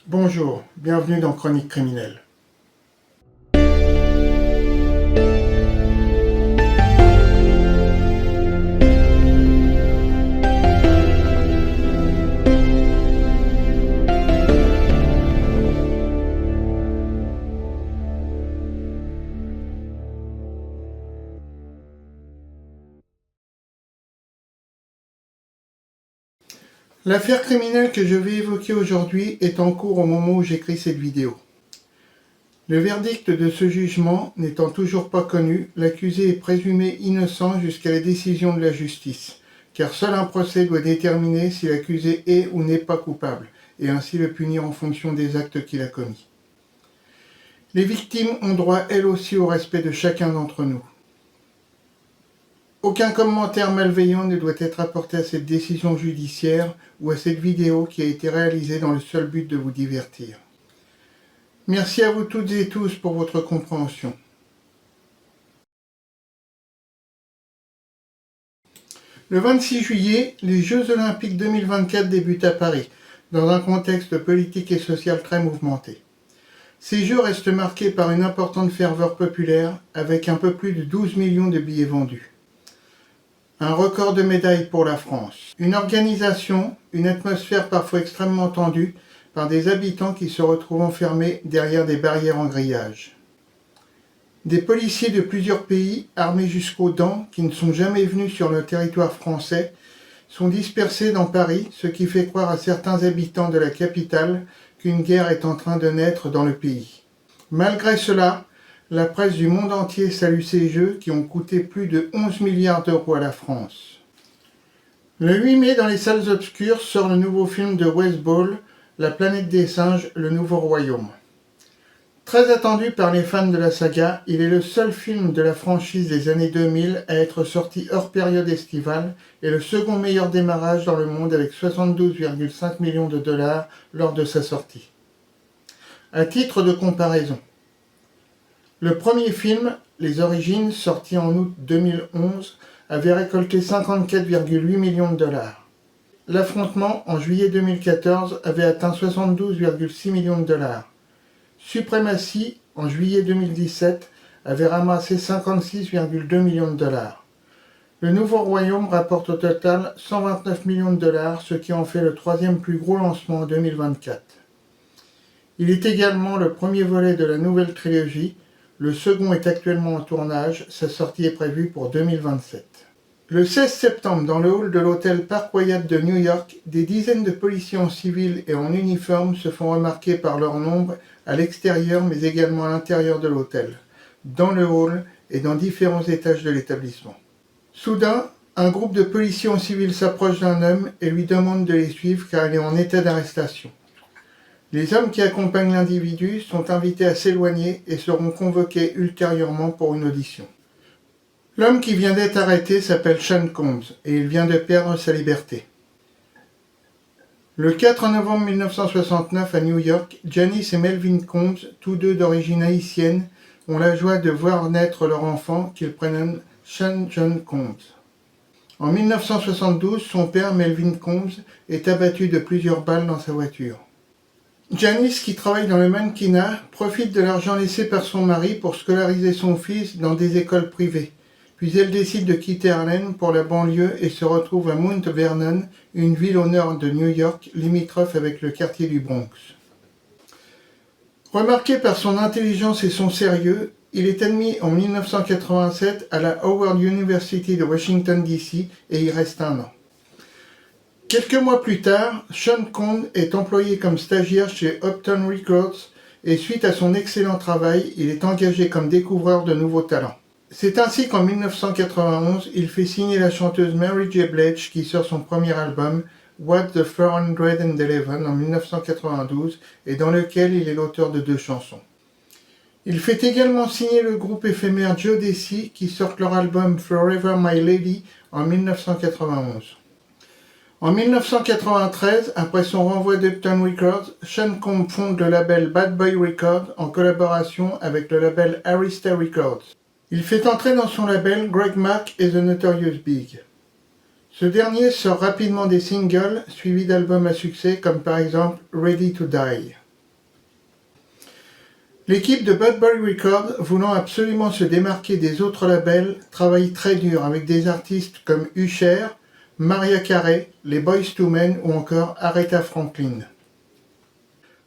Bonjour, bienvenue dans Chroniques criminelles. L'affaire criminelle que je vais évoquer aujourd'hui est en cours au moment où j'écris cette vidéo. Le verdict de ce jugement n'étant toujours pas connu, l'accusé est présumé innocent jusqu'à la décision de la justice, car seul un procès doit déterminer si l'accusé est ou n'est pas coupable, et ainsi le punir en fonction des actes qu'il a commis. Les victimes ont droit elles aussi au respect de chacun d'entre nous. Aucun commentaire malveillant ne doit être apporté à cette décision judiciaire ou à cette vidéo qui a été réalisée dans le seul but de vous divertir. Merci à vous toutes et tous pour votre compréhension. Le 26 juillet, les Jeux Olympiques 2024 débutent à Paris, dans un contexte politique et social très mouvementé. Ces Jeux restent marqués par une importante ferveur populaire, avec un peu plus de 12 millions de billets vendus. Un record de médailles pour la France. Une organisation, une atmosphère parfois extrêmement tendue par des habitants qui se retrouvent enfermés derrière des barrières en grillage. Des policiers de plusieurs pays, armés jusqu'aux dents, qui ne sont jamais venus sur le territoire français, sont dispersés dans Paris, ce qui fait croire à certains habitants de la capitale qu'une guerre est en train de naître dans le pays. Malgré cela, la presse du monde entier salue ces Jeux qui ont coûté plus de 11 milliards d'euros à la France. Le 8 mai, dans les salles obscures, sort le nouveau film de Wes Ball, La planète des singes, le nouveau royaume. Très attendu par les fans de la saga, il est le seul film de la franchise des années 2000 à être sorti hors période estivale et le second meilleur démarrage dans le monde avec 72,5 millions de dollars lors de sa sortie. À titre de comparaison, le premier film, Les Origines, sorti en août 2011, avait récolté 54,8 millions de dollars. L'Affrontement, en juillet 2014, avait atteint 72,6 millions de dollars. Suprématie, en juillet 2017, avait ramassé 56,2 millions de dollars. Le Nouveau Royaume rapporte au total 129 millions de dollars, ce qui en fait le troisième plus gros lancement en 2024. Il est également le premier volet de la nouvelle trilogie. Le second est actuellement en tournage, sa sortie est prévue pour 2027. Le 16 septembre, dans le hall de l'hôtel Park Hyatt de New York, des dizaines de policiers en civil et en uniforme se font remarquer par leur nombre à l'extérieur mais également à l'intérieur de l'hôtel, dans le hall et dans différents étages de l'établissement. Soudain, un groupe de policiers en civil s'approche d'un homme et lui demande de les suivre car il est en état d'arrestation. Les hommes qui accompagnent l'individu sont invités à s'éloigner et seront convoqués ultérieurement pour une audition. L'homme qui vient d'être arrêté s'appelle Sean Combs et il vient de perdre sa liberté. Le 4 novembre 1969 à New York, Janice et Melvin Combs, tous deux d'origine haïtienne, ont la joie de voir naître leur enfant qu'ils prénomment Sean John Combs. En 1972, son père, Melvin Combs, est abattu de plusieurs balles dans sa voiture. Janice, qui travaille dans le mannequinat, profite de l'argent laissé par son mari pour scolariser son fils dans des écoles privées. Puis elle décide de quitter Harlem pour la banlieue et se retrouve à Mount Vernon, une ville au nord de New York, limitrophe avec le quartier du Bronx. Remarqué par son intelligence et son sérieux, il est admis en 1987 à la Howard University de Washington DC et y reste un an. Quelques mois plus tard, Sean Combs est employé comme stagiaire chez Uptown Records et suite à son excellent travail, il est engagé comme découvreur de nouveaux talents. C'est ainsi qu'en 1991, il fait signer la chanteuse Mary J. Blige qui sort son premier album, What the 411 en 1992 et dans lequel il est l'auteur de 2 chansons. Il fait également signer le groupe éphémère Joe Desi qui sort leur album Forever My Lady en 1991. En 1993, après son renvoi d'Uptown Records, Sean Combs fonde le label Bad Boy Records en collaboration avec le label Arista Records. Il fait entrer dans son label Greg Mack et The Notorious Big. Ce dernier sort rapidement des singles suivis d'albums à succès comme par exemple Ready to Die. L'équipe de Bad Boy Records, voulant absolument se démarquer des autres labels, travaille très dur avec des artistes comme Usher, Mariah Carey, les Boyz II Men ou encore Aretha Franklin.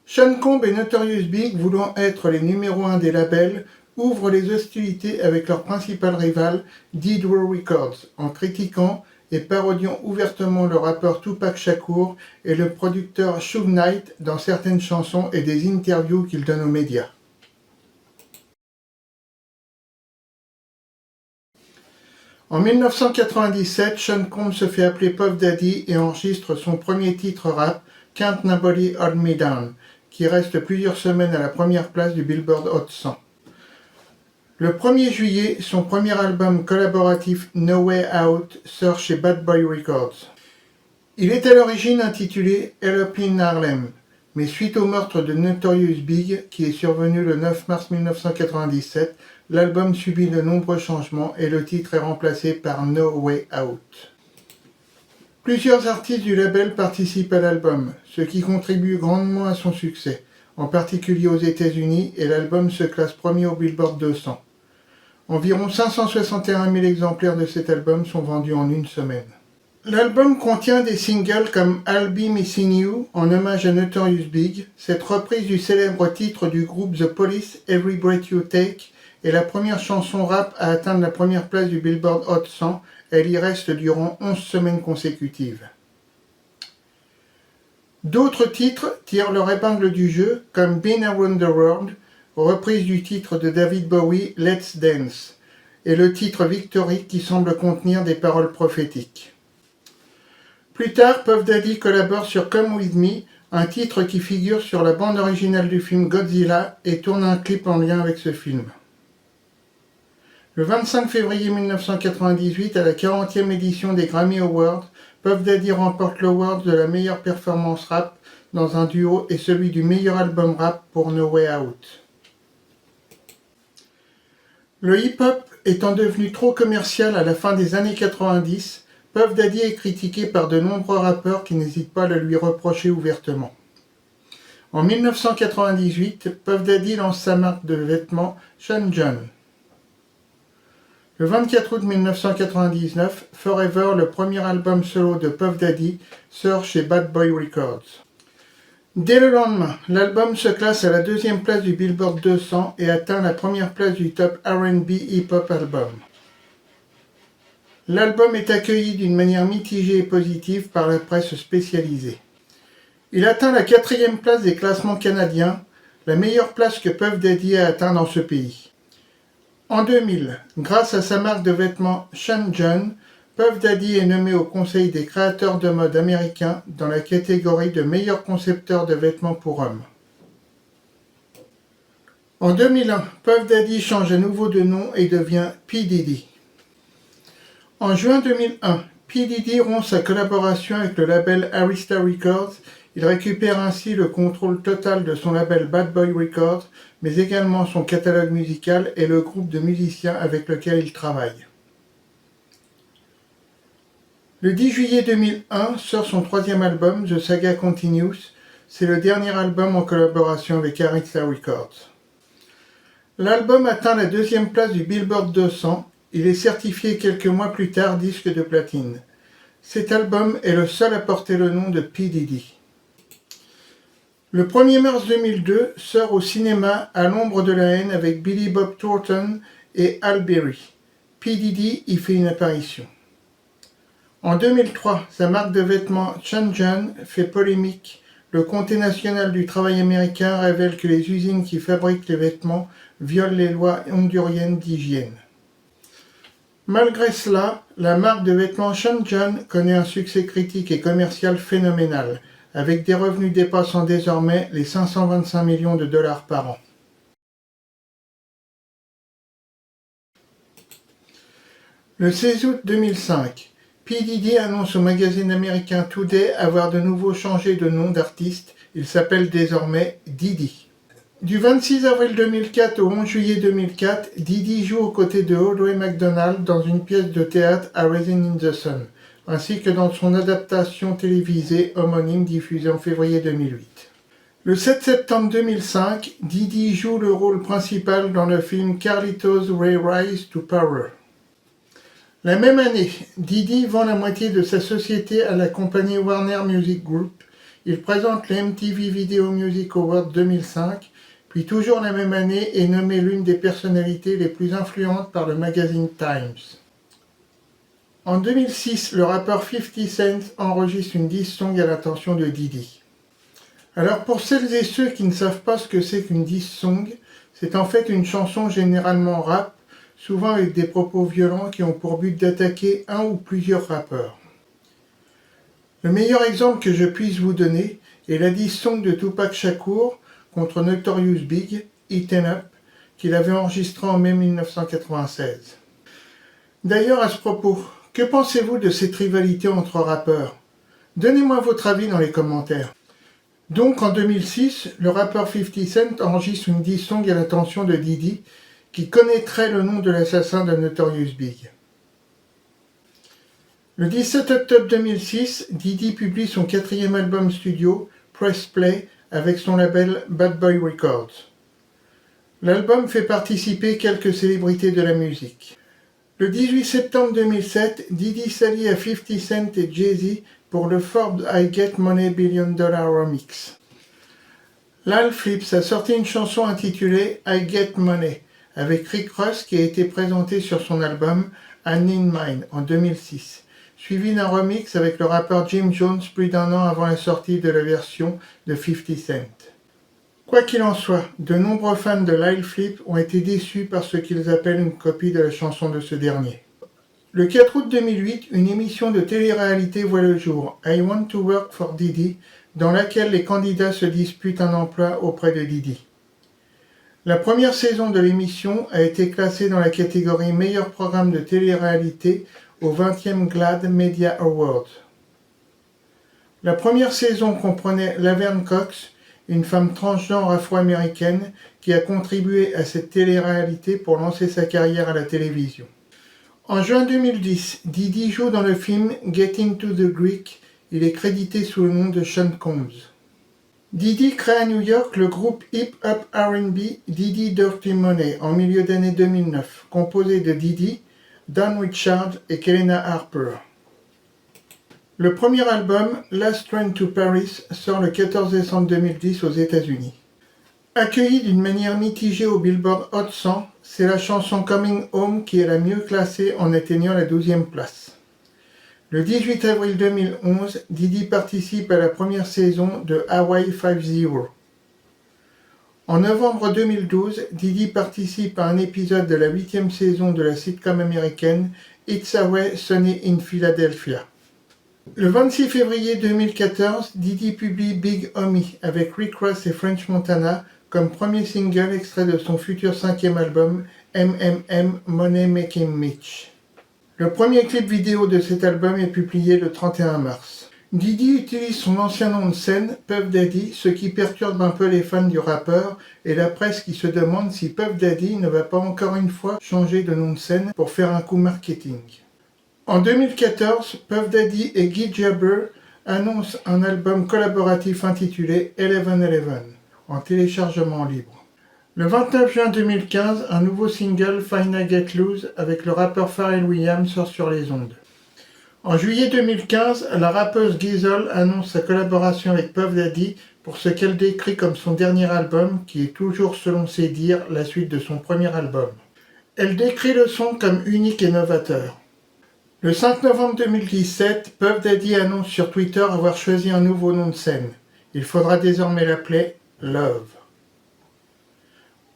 Sean Combs et Notorious Big, voulant être les numéros 1 des labels, ouvrent les hostilités avec leur principal rival, Death Row Records, en critiquant et parodiant ouvertement le rappeur Tupac Shakur et le producteur Suge Knight dans certaines chansons et des interviews qu'il donne aux médias. En 1997, Sean Combs se fait appeler Puff Daddy et enregistre son premier titre rap, Can't Nobody Hold Me Down, qui reste plusieurs semaines à la première place du Billboard Hot 100. Le 1er juillet, son premier album collaboratif No Way Out sort chez Bad Boy Records. Il est à l'origine intitulé Up in Harlem, mais suite au meurtre de Notorious Big, qui est survenu le 9 mars 1997, l'album subit de nombreux changements et le titre est remplacé par No Way Out. Plusieurs artistes du label participent à l'album, ce qui contribue grandement à son succès, en particulier aux États-Unis, et l'album se classe premier au Billboard 200. Environ 561 000 exemplaires de cet album sont vendus en une semaine. L'album contient des singles comme I'll Be Missing You, en hommage à Notorious Big, cette reprise du célèbre titre du groupe The Police, Every Breath You Take, est la première chanson rap à atteindre la première place du Billboard Hot 100. Elle y reste durant 11 semaines consécutives. D'autres titres tirent leur épingle du jeu, comme Been Around the World, reprise du titre de David Bowie, Let's Dance, et le titre Victory qui semble contenir des paroles prophétiques. Plus tard, Puff Daddy collabore sur Come With Me, un titre qui figure sur la bande originale du film Godzilla et tourne un clip en lien avec ce film. Le 25 février 1998, à la 40e édition des Grammy Awards, Puff Daddy remporte l'award de la meilleure performance rap dans un duo et celui du meilleur album rap pour No Way Out. Le hip-hop étant devenu trop commercial à la fin des années 90, Puff Daddy est critiqué par de nombreux rappeurs qui n'hésitent pas à le lui reprocher ouvertement. En 1998, Puff Daddy lance sa marque de vêtements Sean John. Le 24 août 1999, Forever, le premier album solo de Puff Daddy, sort chez Bad Boy Records. Dès le lendemain, l'album se classe à la deuxième place du Billboard 200 et atteint la première place du top R&B hip-hop album. L'album est accueilli d'une manière mitigée et positive par la presse spécialisée. Il atteint la 4e place des classements canadiens, la meilleure place que Puff Daddy a atteint dans ce pays. En 2000, grâce à sa marque de vêtements Sean John, Puff Daddy est nommé au Conseil des créateurs de mode américains dans la catégorie de meilleur concepteur de vêtements pour hommes. En 2001, Puff Daddy change à nouveau de nom et devient P. Diddy. En juin 2001, P. Diddy rompt sa collaboration avec le label Arista Records. Il récupère ainsi le contrôle total de son label Bad Boy Records, mais également son catalogue musical et le groupe de musiciens avec lequel il travaille. Le 10 juillet 2001 sort son 3e album, The Saga Continues. C'est le dernier album en collaboration avec Arista Records. L'album atteint la 2e place du Billboard 200. Il est certifié quelques mois plus tard disque de platine. Cet album est le seul à porter le nom de P. Diddy. Le 1er mars 2002 sort au cinéma À l'ombre de la haine avec Billy Bob Thornton et Al Berry. P. Diddy y fait une apparition. En 2003, sa marque de vêtements Sean John fait polémique. Le Comité national du travail américain révèle que les usines qui fabriquent les vêtements violent les lois honduriennes d'hygiène. Malgré cela, la marque de vêtements Sean John connaît un succès critique et commercial phénoménal, avec des revenus dépassant désormais les 525 millions de dollars par an. Le 16 août 2005, P. Diddy annonce au magazine américain Today avoir de nouveau changé de nom d'artiste. Il s'appelle désormais Diddy. Du 26 avril 2004 au 11 juillet 2004, Diddy joue aux côtés de Audrey McDonald dans une pièce de théâtre à Raisin in the Sun, ainsi que dans son adaptation télévisée homonyme diffusée en février 2008. Le 7 septembre 2005, Diddy joue le rôle principal dans le film Carlitos Way Rise to Power. La même année, Diddy vend la moitié de sa société à la compagnie Warner Music Group. Il présente les MTV Video Music Awards 2005, puis toujours la même année est nommé l'une des personnalités les plus influentes par le magazine Times. En 2006, le rappeur 50 Cent enregistre une diss song à l'attention de Diddy. Alors pour celles et ceux qui ne savent pas ce que c'est qu'une diss song, c'est en fait une chanson généralement rap, souvent avec des propos violents qui ont pour but d'attaquer un ou plusieurs rappeurs. Le meilleur exemple que je puisse vous donner est la diss song de Tupac Shakur contre Notorious Big, Eaten Up, qu'il avait enregistré en mai 1996. D'ailleurs, à ce propos, que pensez-vous de cette rivalité entre rappeurs? Donnez-moi votre avis dans les commentaires. Donc en 2006, le rappeur 50 Cent enregistre une diss song à l'attention de Diddy, qui connaîtrait le nom de l'assassin de Notorious Big. Le 17 octobre 2006, Diddy publie son 4e album studio, Press Play, avec son label Bad Boy Records. L'album fait participer quelques célébrités de la musique. Le 18 septembre 2007, Diddy s'allie à 50 Cent et Jay-Z pour le Forbes I Get Money $1 Billion Remix. Lil Flips a sorti une chanson intitulée I Get Money avec Rick Ross qui a été présenté sur son album I Need Mine en 2006, suivi d'un remix avec le rappeur Jim Jones plus d'un an avant la sortie de la version de 50 Cent. Quoi qu'il en soit, de nombreux fans de Lil Flip ont été déçus par ce qu'ils appellent une copie de la chanson de ce dernier. Le 4 août 2008, une émission de télé-réalité voit le jour, I Want to Work for Diddy, dans laquelle les candidats se disputent un emploi auprès de Diddy. La première saison de l'émission a été classée dans la catégorie meilleur programme de télé-réalité au 20e GLAAD Media Awards. La première saison comprenait Laverne Cox, une femme transgenre afro-américaine qui a contribué à cette télé-réalité pour lancer sa carrière à la télévision. En juin 2010, Diddy joue dans le film Getting to the Greek. Il est crédité sous le nom de Sean Combs. Diddy crée à New York le groupe hip-hop R&B Diddy Dirty Money en milieu d'année 2009, composé de Diddy, Don Richard et Kelena Harper. Le premier album, Last Train to Paris, sort le 14 décembre 2010 aux États-Unis. Accueillie d'une manière mitigée au Billboard Hot 100, c'est la chanson Coming Home qui est la mieux classée en atteignant la 12e place. Le 18 avril 2011, Diddy participe à la première saison de Hawaii 5-0. En novembre 2012, Diddy participe à un épisode de la 8e saison de la sitcom américaine It's Always Sunny in Philadelphia. Le 26 février 2014, Diddy publie Big Homie avec Rick Ross et French Montana comme premier single extrait de son futur 5e album Money Making Mitch. Le premier clip vidéo de cet album est publié le 31 mars. Diddy utilise son ancien nom de scène, Puff Daddy, ce qui perturbe un peu les fans du rappeur et la presse qui se demande si Puff Daddy ne va pas encore une fois changer de nom de scène pour faire un coup marketing. En 2014, Puff Daddy et Guy Jabber annoncent un album collaboratif intitulé 1111 en téléchargement libre. Le 29 juin 2015, un nouveau single, Finna Get Loose, avec le rappeur Pharrell Williams sort sur les ondes. En juillet 2015, la rappeuse Gizzle annonce sa collaboration avec Puff Daddy pour ce qu'elle décrit comme son dernier album, qui est toujours, selon ses dires, la suite de son premier album. Elle décrit le son comme unique et novateur. Le 5 novembre 2017, Puff Daddy annonce sur Twitter avoir choisi un nouveau nom de scène. Il faudra désormais l'appeler Love.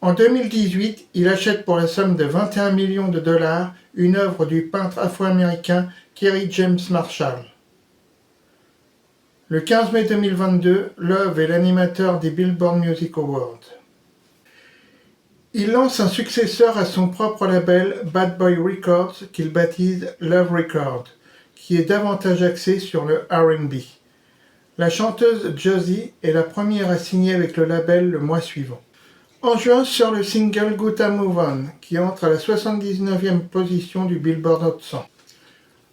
En 2018, il achète pour la somme de 21 millions de dollars une œuvre du peintre afro-américain Kerry James Marshall. Le 15 mai 2022, Love est l'animateur des Billboard Music Awards. Il lance un successeur à son propre label Bad Boy Records qu'il baptise Love Records, qui est davantage axé sur le R&B. La chanteuse Josie est la première à signer avec le label le mois suivant. En juin sort le single Gotta Move On, qui entre à la 79e position du Billboard Hot 100.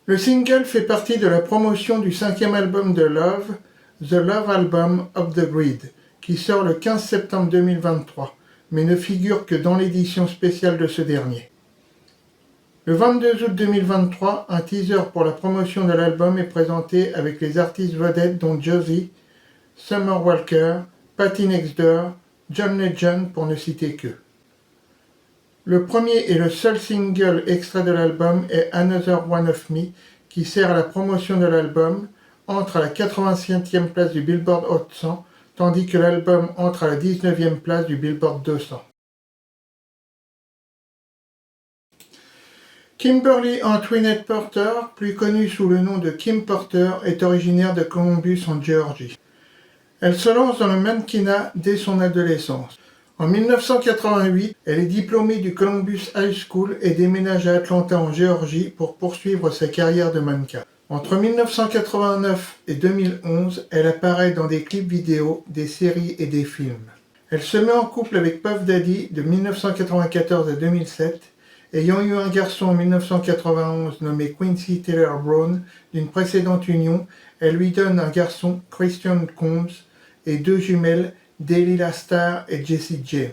Le single fait partie de la promotion du 5e album de Love, The Love Album of the Grid, qui sort le 15 septembre 2023, mais ne figure que dans l'édition spéciale de ce dernier. Le 22 août 2023, un teaser pour la promotion de l'album est présenté avec les artistes vedettes dont Josie, Summer Walker, Patti Next Door, John Legend pour ne citer qu'eux. Le premier et le seul single extrait de l'album est Another One of Me, qui sert à la promotion de l'album, entre à la 85e place du Billboard Hot 100, tandis que l'album entre à la 19e place du Billboard 200. Kimberly Antoinette Porter, plus connue sous le nom de Kim Porter, est originaire de Columbus en Géorgie. Elle se lance dans le mannequinat dès son adolescence. En 1988, elle est diplômée du Columbus High School et déménage à Atlanta en Géorgie pour poursuivre sa carrière de mannequin. Entre 1989 et 2011, elle apparaît dans des clips vidéo, des séries et des films. Elle se met en couple avec Puff Daddy de 1994 à 2007, ayant eu un garçon en 1991 nommé Quincy Taylor Brown d'une précédente union. Elle lui donne un garçon, Christian Combs, et deux jumelles, Delilah Starr et Jessie James.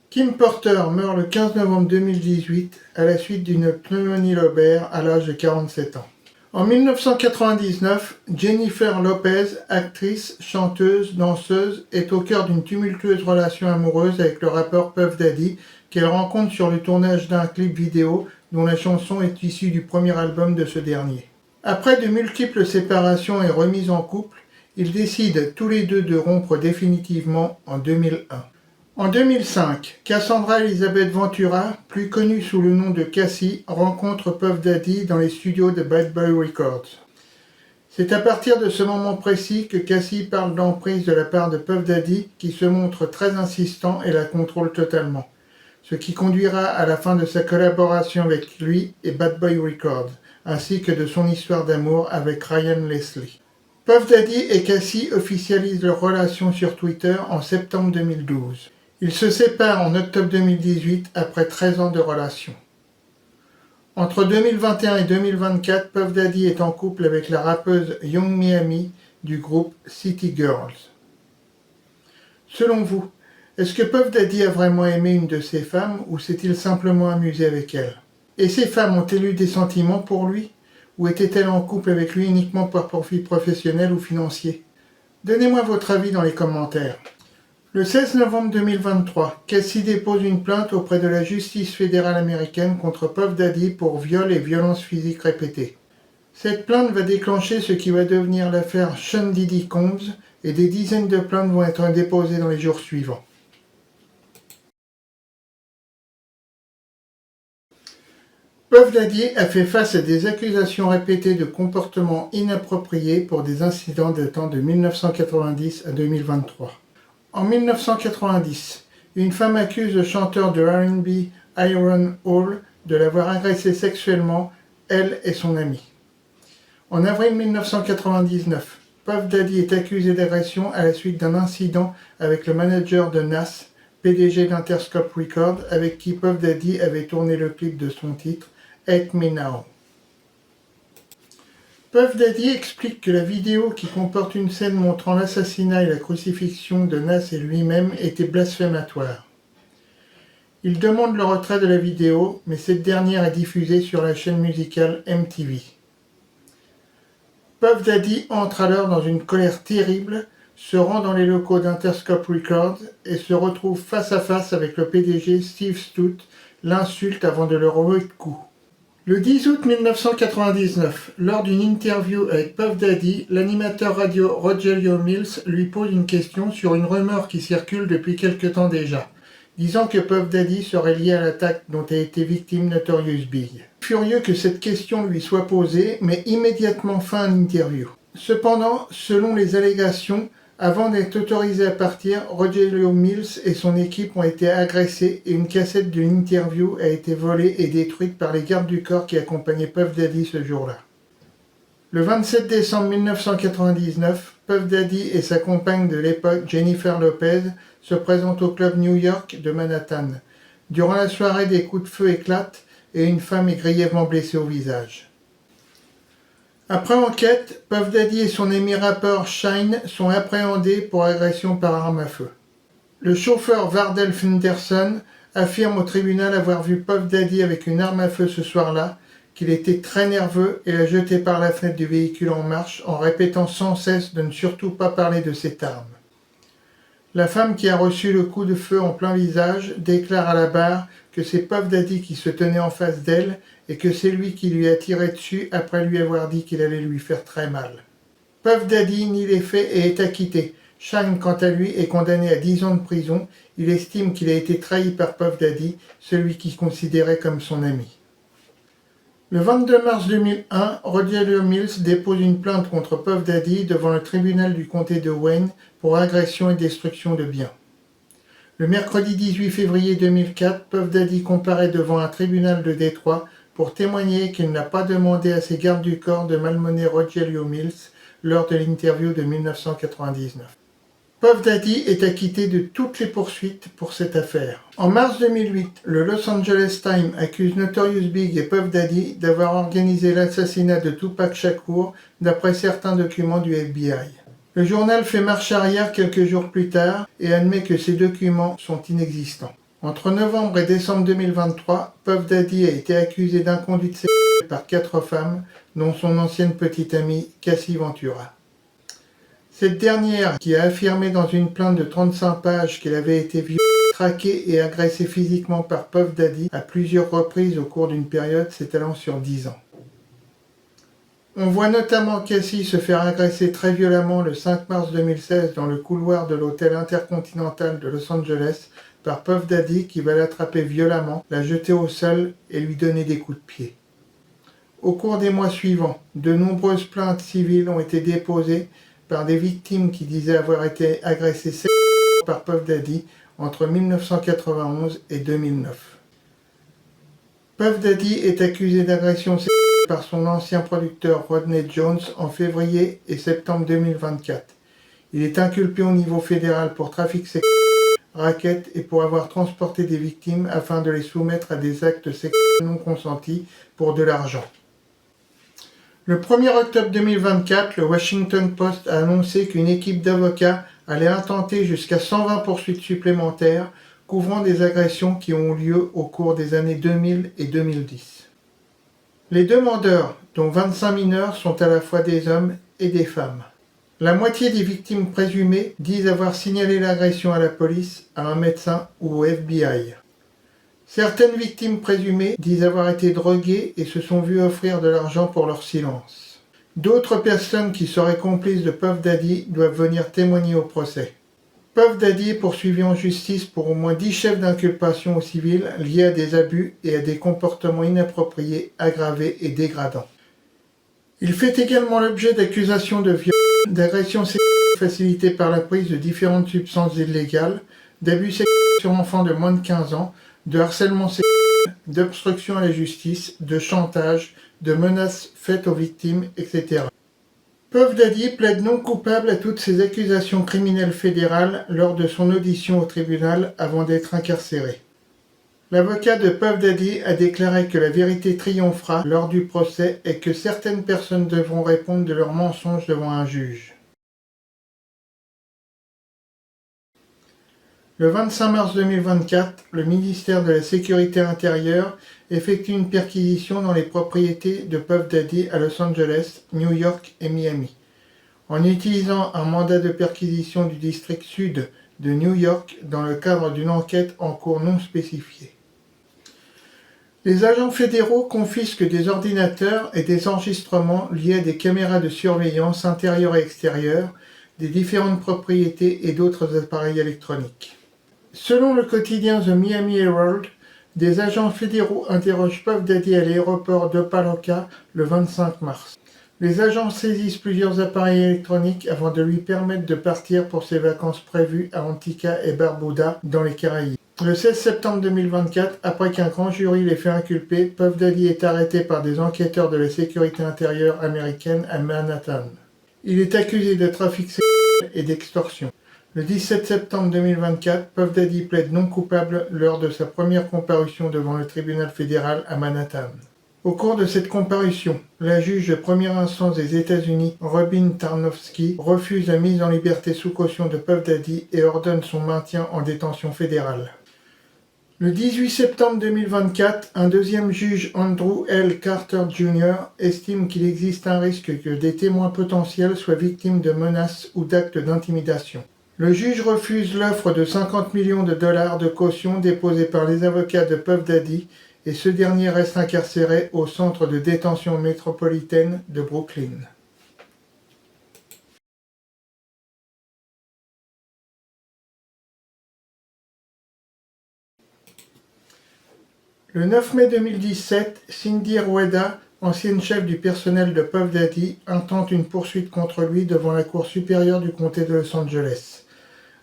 Kim Porter meurt le 15 novembre 2018 à la suite d'une pneumonie lobaire à l'âge de 47 ans. En 1999, Jennifer Lopez, actrice, chanteuse, danseuse, est au cœur d'une tumultueuse relation amoureuse avec le rappeur Puff Daddy qu'elle rencontre sur le tournage d'un clip vidéo dont la chanson est issue du premier album de ce dernier. Après de multiples séparations et remises en couple, ils décident tous les deux de rompre définitivement en 2001. En 2005, Cassandra Elizabeth Ventura, plus connue sous le nom de Cassie, rencontre Puff Daddy dans les studios de Bad Boy Records. C'est à partir de ce moment précis que Cassie parle d'emprise de la part de Puff Daddy qui se montre très insistant et la contrôle totalement, ce qui conduira à la fin de sa collaboration avec lui et Bad Boy Records, ainsi que de son histoire d'amour avec Ryan Leslie. Puff Daddy et Cassie officialisent leur relation sur Twitter en septembre 2012. Ils se séparent en octobre 2018 après 13 ans de relation. Entre 2021 et 2024, Puff Daddy est en couple avec la rappeuse Young Miami du groupe City Girls. Selon vous, est-ce que Puff Daddy a vraiment aimé une de ses femmes ou s'est-il simplement amusé avec elle? Et ces femmes ont-elles eu des sentiments pour lui? Ou étaient-elles en couple avec lui uniquement par profit professionnel ou financier? Donnez-moi votre avis dans les commentaires. Le 16 novembre 2023, Cassie dépose une plainte auprès de la justice fédérale américaine contre Puff Daddy pour viol et violences physiques répétées. Cette plainte va déclencher ce qui va devenir l'affaire Sean Diddy Combs et des dizaines de plaintes vont être déposées dans les jours suivants. Puff Daddy a fait face à des accusations répétées de comportements inappropriés pour des incidents datant de 1990 à 2023. En 1990, une femme accuse le chanteur de R&B Aaron Hall de l'avoir agressé sexuellement, elle et son ami. En avril 1999, Puff Daddy est accusé d'agression à la suite d'un incident avec le manager de Nas, PDG d'Interscope Records, avec qui Puff Daddy avait tourné le clip de son titre Hate Me Now. Puff Daddy explique que la vidéo qui comporte une scène montrant l'assassinat et la crucifixion de Nas et lui-même était blasphématoire. Il demande le retrait de la vidéo, mais cette dernière est diffusée sur la chaîne musicale MTV. Puff Daddy entre alors dans une colère terrible, se rend dans les locaux d'Interscope Records et se retrouve face à face avec le PDG Steve Stout, l'insulte avant de le renvoyer de coups. Le 10 août 1999, lors d'une interview avec Puff Daddy, l'animateur radio Rogelio Mills lui pose une question sur une rumeur qui circule depuis quelque temps déjà, disant que Puff Daddy serait lié à l'attaque dont a été victime Notorious Big. Furieux que cette question lui soit posée, met immédiatement fin à l'interview. Cependant, selon les allégations, avant d'être autorisé à partir, Rogelio Mills et son équipe ont été agressés et une cassette de l'interview a été volée et détruite par les gardes du corps qui accompagnaient Puff Daddy ce jour-là. Le 27 décembre 1999, Puff Daddy et sa compagne de l'époque, Jennifer Lopez, se présentent au club New York de Manhattan. Durant la soirée, des coups de feu éclatent et une femme est grièvement blessée au visage. Après enquête, Puff Daddy et son ami rappeur Shyne sont appréhendés pour agression par arme à feu. Le chauffeur Vardell Fenderson affirme au tribunal avoir vu Puff Daddy avec une arme à feu ce soir-là, qu'il était très nerveux et l'a jeté par la fenêtre du véhicule en marche en répétant sans cesse de ne surtout pas parler de cette arme. La femme qui a reçu le coup de feu en plein visage déclare à la barre que c'est Puff Daddy qui se tenait en face d'elle et que c'est lui qui lui a tiré dessus après lui avoir dit qu'il allait lui faire très mal. Puff Daddy nie les faits et est acquitté. Shyne, quant à lui, est condamné à 10 ans de prison. Il estime qu'il a été trahi par Puff Daddy, celui qu'il considérait comme son ami. Le 22 mars 2001, Rogelio Mills dépose une plainte contre Puff Daddy devant le tribunal du comté de Wayne pour agression et destruction de biens. Le mercredi 18 février 2004, Puff Daddy comparaît devant un tribunal de Détroit pour témoigner qu'il n'a pas demandé à ses gardes du corps de malmener Rogelio Mills lors de l'interview de 1999. Puff Daddy est acquitté de toutes les poursuites pour cette affaire. En mars 2008, le Los Angeles Times accuse Notorious Big et Puff Daddy d'avoir organisé l'assassinat de Tupac Shakur d'après certains documents du FBI. Le journal fait marche arrière quelques jours plus tard et admet que ces documents sont inexistants. Entre novembre et décembre 2023, Puff Daddy a été accusé d'inconduite sexuelle par 4 femmes, dont son ancienne petite amie Cassie Ventura. Cette dernière, qui a affirmé dans une plainte de 35 pages qu'elle avait été violée, traquée et agressée physiquement par Puff Daddy à plusieurs reprises au cours d'une période s'étalant sur 10 ans. On voit notamment Cassie se faire agresser très violemment le 5 mars 2016 dans le couloir de l'hôtel Intercontinental de Los Angeles par Puff Daddy qui va l'attraper violemment, la jeter au sol et lui donner des coups de pied. Au cours des mois suivants, de nombreuses plaintes civiles ont été déposées par des victimes qui disaient avoir été agressées sexuellement par Puff Daddy entre 1991 et 2009. Puff Daddy est accusé d'agression sexuelle par son ancien producteur Rodney Jones en février et septembre 2024. Il est inculpé au niveau fédéral pour trafic sexuel, racket et pour avoir transporté des victimes afin de les soumettre à des actes sexuels non consentis pour de l'argent. Le 1er octobre 2024, le Washington Post a annoncé qu'une équipe d'avocats allait intenter jusqu'à 120 poursuites supplémentaires couvrant des agressions qui ont eu lieu au cours des années 2000 et 2010. Les demandeurs, dont 25 mineurs, sont à la fois des hommes et des femmes. La moitié des victimes présumées disent avoir signalé l'agression à la police, à un médecin ou au FBI. Certaines victimes présumées disent avoir été droguées et se sont vues offrir de l'argent pour leur silence. D'autres personnes qui seraient complices de Puff Daddy doivent venir témoigner au procès. Puff Daddy est poursuivi en justice pour au moins 10 chefs d'inculpation au civil liés à des abus et à des comportements inappropriés, aggravés et dégradants. Il fait également l'objet d'accusations de viol, d'agression sexuelle facilitée par la prise de différentes substances illégales, d'abus sexuels sur enfants de moins de 15 ans, de harcèlement sexuel, d'obstruction à la justice, de chantage, de menaces faites aux victimes, etc. Puff Daddy plaide non coupable à toutes ces accusations criminelles fédérales lors de son audition au tribunal avant d'être incarcéré. L'avocat de Puff Daddy a déclaré que la vérité triomphera lors du procès et que certaines personnes devront répondre de leurs mensonges devant un juge. Le 25 mars 2024, le ministère de la Sécurité intérieure effectue une perquisition dans les propriétés de Puff Daddy à Los Angeles, New York et Miami. En utilisant un mandat de perquisition du district sud de New York dans le cadre d'une enquête en cours non spécifiée. Les agents fédéraux confisquent des ordinateurs et des enregistrements liés à des caméras de surveillance intérieures et extérieures, des différentes propriétés et d'autres appareils électroniques. Selon le quotidien The Miami Herald, des agents fédéraux interrogent Puff Daddy à l'aéroport d'Opa-locka le 25 mars. Les agents saisissent plusieurs appareils électroniques avant de lui permettre de partir pour ses vacances prévues à Antigua et Barbuda dans les Caraïbes. Le 16 septembre 2024, après qu'un grand jury l'ait fait inculper, Puff Daddy est arrêté par des enquêteurs de la sécurité intérieure américaine à Manhattan. Il est accusé de trafic sexuel et d'extorsion. Le 17 septembre 2024, Puff Daddy plaide non coupable lors de sa première comparution devant le tribunal fédéral à Manhattan. Au cours de cette comparution, la juge de première instance des États-Unis, Robin Tarnowski, refuse la mise en liberté sous caution de Puff Daddy et ordonne son maintien en détention fédérale. Le 18 septembre 2024, un deuxième juge, Andrew L. Carter Jr., estime qu'il existe un risque que des témoins potentiels soient victimes de menaces ou d'actes d'intimidation. Le juge refuse l'offre de 50 millions de dollars de caution déposée par les avocats de Puff Daddy et ce dernier reste incarcéré au centre de détention métropolitaine de Brooklyn. Le 9 mai 2017, Cindy Rueda, ancienne chef du personnel de Puff Daddy, intente une poursuite contre lui devant la Cour supérieure du comté de Los Angeles,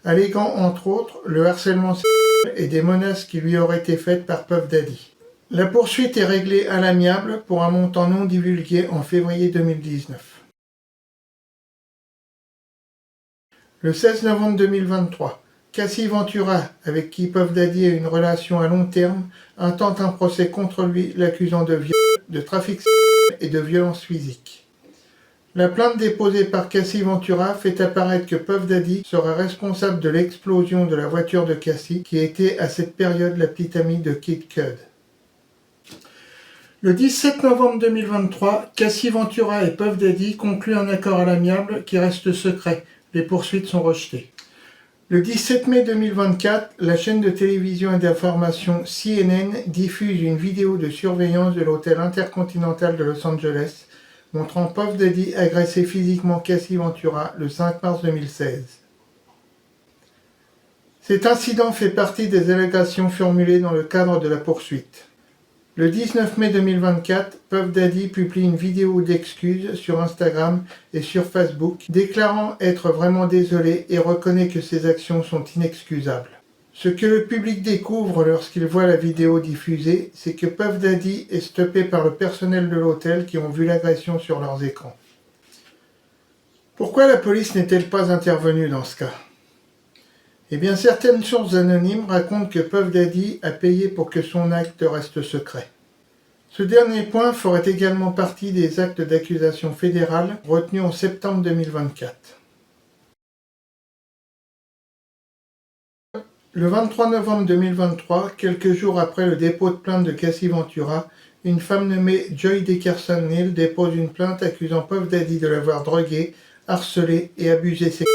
alléguant entre autres le harcèlement sexuel et des menaces qui lui auraient été faites par Puff Daddy. La poursuite est réglée à l'amiable pour un montant non divulgué en février 2019. Le 16 novembre 2023, Cassie Ventura, avec qui Puff Daddy a une relation à long terme, intente un procès contre lui, l'accusant de viol, de trafic sexuel et de violence physique. La plainte déposée par Cassie Ventura fait apparaître que Puff Daddy serait responsable de l'explosion de la voiture de Cassie, qui était à cette période la petite amie de Kid Cudi. Le 17 novembre 2023, Cassie Ventura et Puff Daddy concluent un accord à l'amiable qui reste secret. Les poursuites sont rejetées. Le 17 mai 2024, la chaîne de télévision et d'information CNN diffuse une vidéo de surveillance de l'hôtel Intercontinental de Los Angeles montrant Puff Daddy agresser physiquement Cassie Ventura le 5 mars 2016. Cet incident fait partie des allégations formulées dans le cadre de la poursuite. Le 19 mai 2024, Puff Daddy publie une vidéo d'excuses sur Instagram et sur Facebook, déclarant être vraiment désolé et reconnaît que ses actions sont inexcusables. Ce que le public découvre lorsqu'il voit la vidéo diffusée, c'est que Puff Daddy est stoppé par le personnel de l'hôtel qui ont vu l'agression sur leurs écrans. Pourquoi la police n'est-elle pas intervenue dans ce cas ? Eh bien, certaines sources anonymes racontent que Puff Daddy a payé pour que son acte reste secret. Ce dernier point ferait également partie des actes d'accusation fédérale retenus en septembre 2024. Le 23 novembre 2023, quelques jours après le dépôt de plainte de Cassie Ventura, une femme nommée Joy Dickerson Neal dépose une plainte accusant Puff Daddy de l'avoir drogué, harcelé et abusé sexuellement.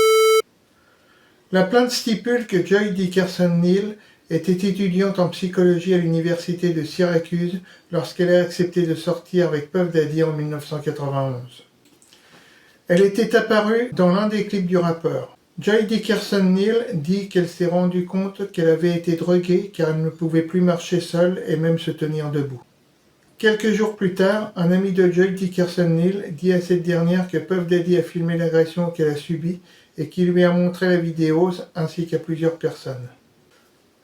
La plainte stipule que Joy Dickerson Neal était étudiante en psychologie à l'université de Syracuse lorsqu'elle a accepté de sortir avec Puff Daddy en 1991. Elle était apparue dans l'un des clips du rappeur. Joy Dickerson Neal dit qu'elle s'est rendue compte qu'elle avait été droguée car elle ne pouvait plus marcher seule et même se tenir debout. Quelques jours plus tard, un ami de Joy Dickerson Neal dit à cette dernière que Puff Daddy a filmé l'agression qu'elle a subie et qu'il lui a montré la vidéo ainsi qu'à plusieurs personnes.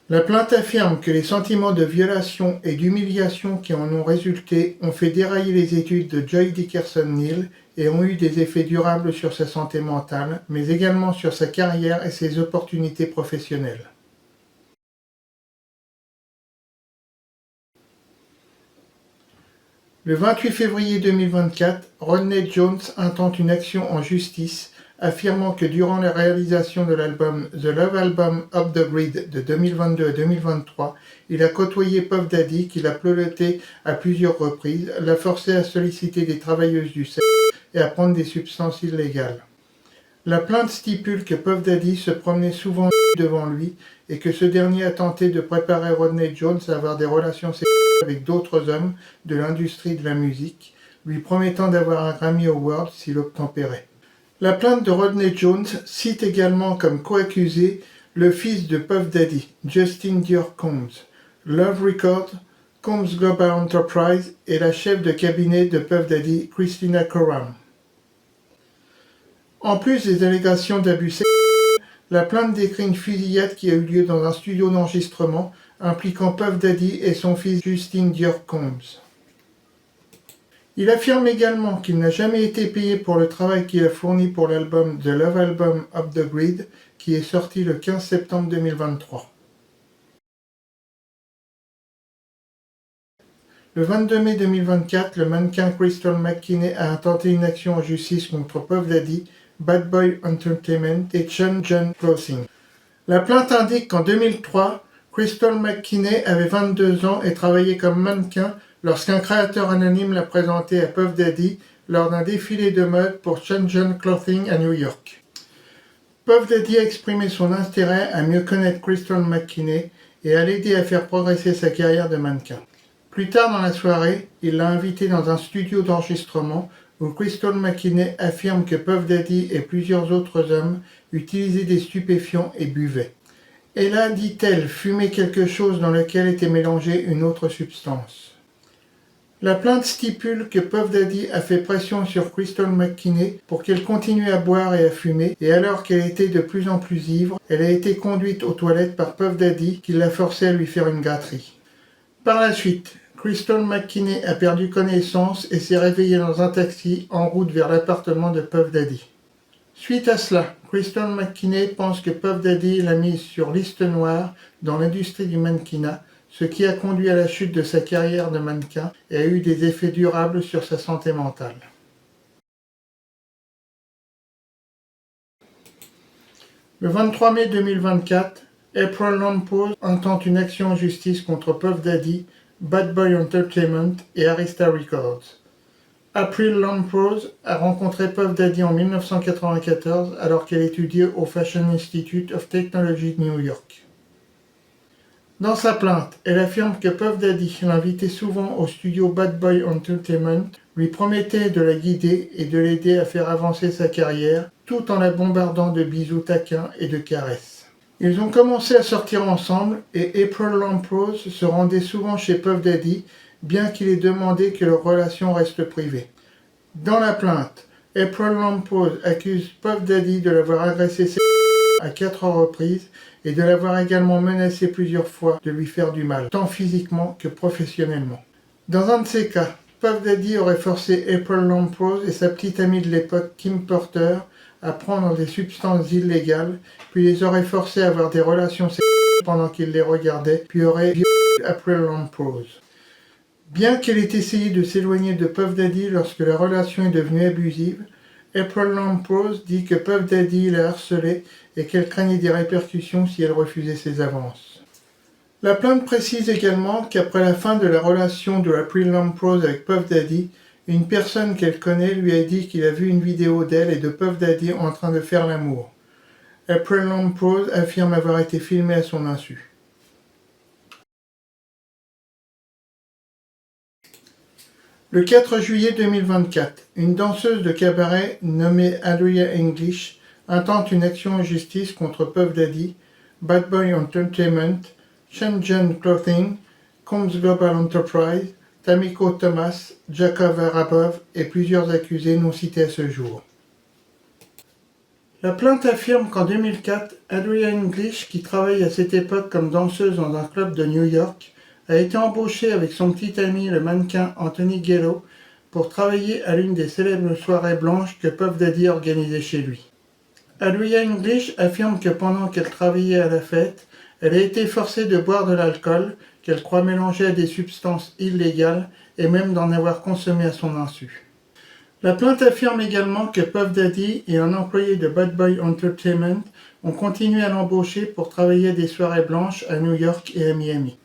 La plainte affirme que les sentiments de violation et d'humiliation qui en ont résulté ont fait dérailler les études de Joy Dickerson Neal et ont eu des effets durables sur sa santé mentale, mais également sur sa carrière et ses opportunités professionnelles. Le 28 février 2024, Rodney Jones intente une action en justice affirmant que durant la réalisation de l'album The Love Album Off the Grid de 2022 et 2023, il a côtoyé Puff Daddy qu'il a pleuroté à plusieurs reprises, l'a forcé à solliciter des travailleuses du sexe et à prendre des substances illégales. La plainte stipule que Puff Daddy se promenait souvent devant lui et que ce dernier a tenté de préparer Rodney Jones à avoir des relations sexuelles avec d'autres hommes de l'industrie de la musique, lui promettant d'avoir un Grammy Award s'il obtempérait. La plainte de Rodney Jones cite également comme co-accusé le fils de Puff Daddy, Justin Dior Combs, Love Records, Combs Global Enterprise et la chef de cabinet de Puff Daddy, Christina Coram. En plus des allégations d'abus sexuels, la plainte décrit une fusillade qui a eu lieu dans un studio d'enregistrement impliquant Puff Daddy et son fils Justin Dior Combs. Il affirme également qu'il n'a jamais été payé pour le travail qu'il a fourni pour l'album The Love Album Off the Grid, qui est sorti le 15 septembre 2023. Le 22 mai 2024, le mannequin Crystal McKinney a intenté une action en justice contre Puff Daddy, Bad Boy Entertainment et Chun Jun Clothing. La plainte indique qu'en 2003, Crystal McKinney avait 22 ans et travaillait comme mannequin lorsqu'un créateur anonyme l'a présenté à Puff Daddy lors d'un défilé de mode pour Chun Jun Clothing à New York. Puff Daddy a exprimé son intérêt à mieux connaître Crystal McKinney et à l'aider à faire progresser sa carrière de mannequin. Plus tard dans la soirée, il l'a invité dans un studio d'enregistrement où Crystal McKinney affirme que Puff Daddy et plusieurs autres hommes utilisaient des stupéfiants et buvaient. Elle a, dit-elle, fumé quelque chose dans lequel était mélangée une autre substance. La plainte stipule que Puff Daddy a fait pression sur Crystal McKinney pour qu'elle continue à boire et à fumer, et alors qu'elle était de plus en plus ivre, elle a été conduite aux toilettes par Puff Daddy qui l'a forcée à lui faire une gâterie. Par la suite, Crystal McKinney a perdu connaissance et s'est réveillée dans un taxi en route vers l'appartement de Puff Daddy. Suite à cela, Crystal McKinney pense que Puff Daddy l'a mise sur liste noire dans l'industrie du mannequinat, ce qui a conduit à la chute de sa carrière de mannequin et a eu des effets durables sur sa santé mentale. Le 23 mai 2024, April Lampose intente une action en justice contre Puff Daddy, Bad Boy Entertainment et Arista Records. April Lampose a rencontré Puff Daddy en 1994 alors qu'elle étudiait au Fashion Institute of Technology de New York. Dans sa plainte, elle affirme que Puff Daddy l'invitait souvent au studio Bad Boy Entertainment, lui promettait de la guider et de l'aider à faire avancer sa carrière, tout en la bombardant de bisous taquins et de caresses. Ils ont commencé à sortir ensemble et April Lampose se rendait souvent chez Puff Daddy, bien qu'il ait demandé que leur relation reste privée. Dans la plainte, April Lampose accuse Puff Daddy de l'avoir agressé à 4 reprises et de l'avoir également menacé plusieurs fois de lui faire du mal, tant physiquement que professionnellement. Dans un de ces cas, Puff Daddy aurait forcé April Lampose et sa petite amie de l'époque, Kim Porter, à prendre des substances illégales, puis les aurait forcés à avoir des relations sexuelles pendant qu'ils les regardaient, puis aurait violé April Lampose. Bien qu'elle ait essayé de s'éloigner de Puff Daddy lorsque la relation est devenue abusive, April Lampose dit que Puff Daddy l'a harcelée et qu'elle craignait des répercussions si elle refusait ses avances. La plainte précise également qu'après la fin de la relation de April Lampose avec Puff Daddy, une personne qu'elle connaît lui a dit qu'il a vu une vidéo d'elle et de Puff Daddy en train de faire l'amour. April Lampose affirme avoir été filmée à son insu. Le 4 juillet 2024, une danseuse de cabaret nommée Adria English intente une action en justice contre Puff Daddy, Bad Boy Entertainment, Chun Jun Clothing, Combs Global Enterprise, Tamiko Thomas, Jacob Arabov et plusieurs accusés non cités à ce jour. La plainte affirme qu'en 2004, Adria English, qui travaille à cette époque comme danseuse dans un club de New York, a été embauchée avec son petit ami le mannequin Anthony Gello pour travailler à l'une des célèbres soirées blanches que Puff Daddy organisait chez lui. Adria English affirme que pendant qu'elle travaillait à la fête, elle a été forcée de boire de l'alcool, qu'elle croit mélanger à des substances illégales et même d'en avoir consommé à son insu. La plainte affirme également que Puff Daddy et un employé de Bad Boy Entertainment ont continué à l'embaucher pour travailler à des soirées blanches à New York et à Miami.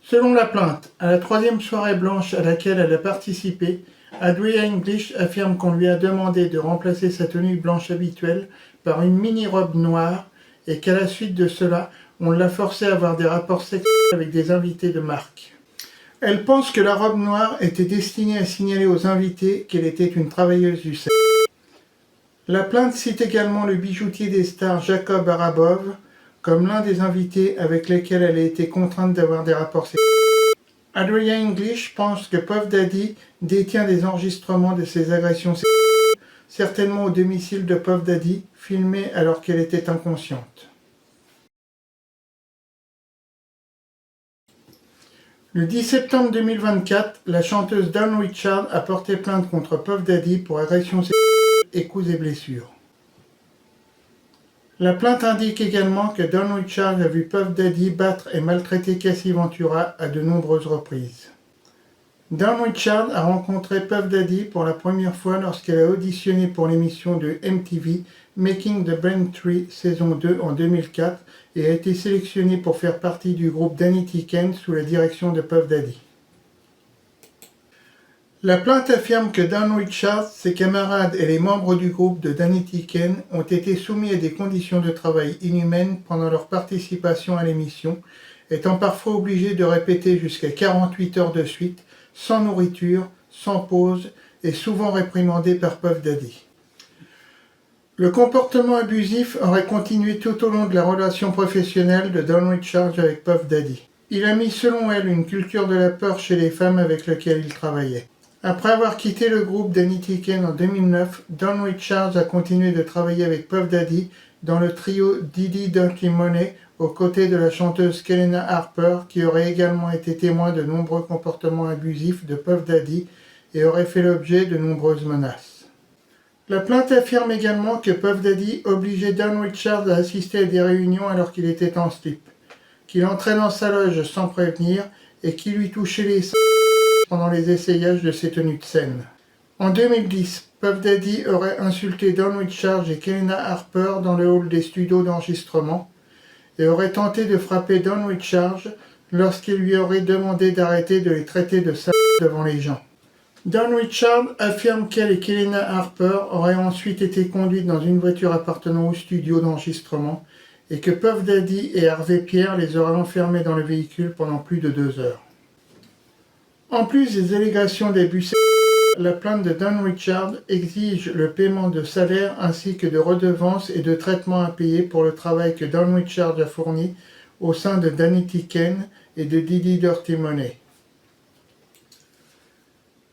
Selon la plainte, à la 3e soirée blanche à laquelle elle a participé, Adria English affirme qu'on lui a demandé de remplacer sa tenue blanche habituelle par une mini-robe noire et qu'à la suite de cela, on l'a forcée à avoir des rapports sexuels avec des invités de marque. Elle pense que la robe noire était destinée à signaler aux invités qu'elle était une travailleuse du sexe. La plainte cite également le bijoutier des stars Jacob Arabov comme l'un des invités avec lesquels elle a été contrainte d'avoir des rapports sexuels. Adria English pense que Puff Daddy détient des enregistrements de ses agressions sexuelles, certainement au domicile de Puff Daddy, filmés alors qu'elle était inconsciente. Le 10 septembre 2024, la chanteuse Dawn Richard a porté plainte contre Puff Daddy pour agression sexuelle et coups et blessures. La plainte indique également que Dawn Richard a vu Puff Daddy battre et maltraiter Cassie Ventura à de nombreuses reprises. Dawn Richards a rencontré Puff Daddy pour la première fois lorsqu'elle a auditionné pour l'émission de MTV Making the Braintree saison 2 en 2004 et a été sélectionnée pour faire partie du groupe Danity Kane sous la direction de Puff Daddy. La plainte affirme que Dawn Richards, ses camarades et les membres du groupe de Danity Kane ont été soumis à des conditions de travail inhumaines pendant leur participation à l'émission, étant parfois obligés de répéter jusqu'à 48 heures de suite, sans nourriture, sans pause et souvent réprimandés par Puff Daddy. Le comportement abusif aurait continué tout au long de la relation professionnelle de Dawn Richards avec Puff Daddy. Il a mis selon elle une culture de la peur chez les femmes avec lesquelles il travaillait. Après avoir quitté le groupe Danity Kane en 2009, Dawn Richards a continué de travailler avec Puff Daddy dans le trio Diddy Dirty Money aux côtés de la chanteuse Kelena Harper qui aurait également été témoin de nombreux comportements abusifs de Puff Daddy et aurait fait l'objet de nombreuses menaces. La plainte affirme également que Puff Daddy obligeait Dawn Richards à assister à des réunions alors qu'il était en slip, qu'il entrait dans sa loge sans prévenir et qu'il lui touchait les seins pendant les essayages de ses tenues de scène. En 2010, Puff Daddy aurait insulté Dawn Richards et Kelena Harper dans le hall des studios d'enregistrement et aurait tenté de frapper Dawn Richards lorsqu'il lui aurait demandé d'arrêter de les traiter de sales devant les gens. Dawn Richards affirme qu'elle et Kelena Harper auraient ensuite été conduites dans une voiture appartenant au studio d'enregistrement et que Puff Daddy et Harvey Pierre les auraient enfermés dans le véhicule pendant plus de 2 heures. En plus des allégations d'abus sexuels, la plainte de Dawn Richards exige le paiement de salaires ainsi que de redevances et de traitements à payer pour le travail que Dawn Richards a fourni au sein de Danity Kane et de Diddy Dirty Money.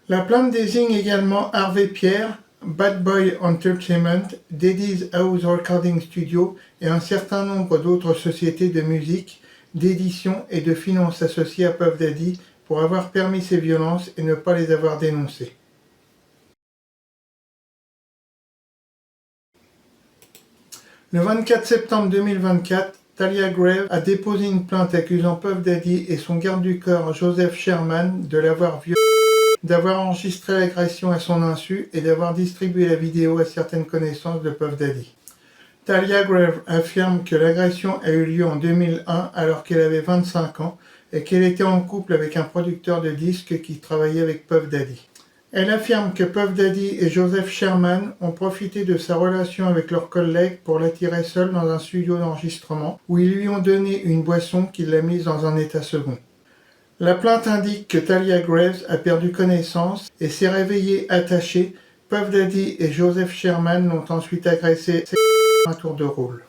La plainte désigne également Harvey Pierre, Bad Boy Entertainment, Daddy's House Recording Studio et un certain nombre d'autres sociétés de musique, d'édition et de finances associées à Puff Daddy pour avoir permis ces violences et ne pas les avoir dénoncées. Le 24 septembre 2024, Talia Grave a déposé une plainte accusant Puff Daddy et son garde du corps Joseph Sherman de l'avoir violé, d'avoir enregistré l'agression à son insu et d'avoir distribué la vidéo à certaines connaissances de Puff Daddy. Talia Grave affirme que l'agression a eu lieu en 2001 alors qu'elle avait 25 ans et qu'elle était en couple avec un producteur de disques qui travaillait avec Puff Daddy. Elle affirme que Puff Daddy et Joseph Sherman ont profité de sa relation avec leur collègue pour l'attirer seul dans un studio d'enregistrement où ils lui ont donné une boisson qui l'a mise dans un état second. La plainte indique que Talia Graves a perdu connaissance et s'est réveillée attachée. Puff Daddy et Joseph Sherman l'ont ensuite agressée à un tour de rôle.